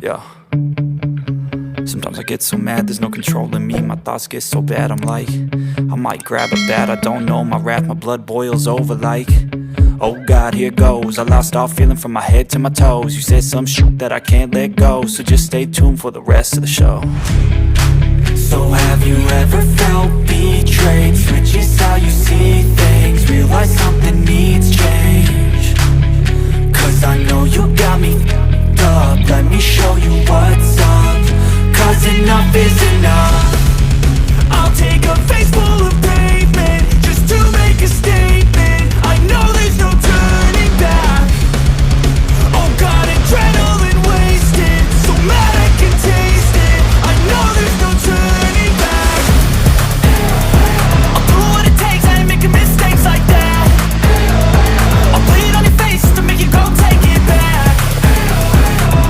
Yeah. Sometimes I get so mad, there's no controlling me. My thoughts get so bad, I'm like, I might grab a bat, I don't know. My wrath, my blood boils over like, oh God, here goes. I lost all feeling from my head to my toes. You said some shit that I can't let go, so just stay tuned for the rest of the show. So have you ever felt betrayed? Switches how you see things, realize something needs change. Cause I know you got me f***ed up, let me show you what's up. Cause enough is enough. I'll take a face full of pavement just to make a statement. I know there's no turning back. Oh God, adrenaline wasted, so mad I can taste it. I know there's no turning back. I'll do what it takes, I ain't making mistakes like that. I'll bleed on your face to make you go take it back.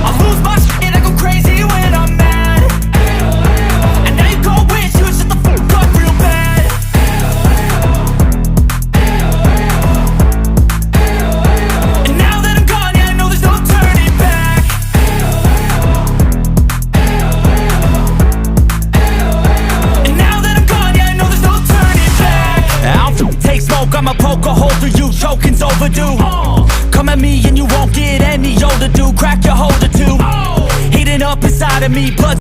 I'll lose my shit and I go crazy when I'm mad. And now you go wish you would shut the fuck up real bad. And now that I'm gone, yeah, I know there's no turning back. And now that I'm gone, yeah, I know there's no turning back. I don't take smoke, I'ma poke a hole through you, choking's overdue. Come at me and you won't get any older, dude. Crack your holder too. Heating up inside of me, blood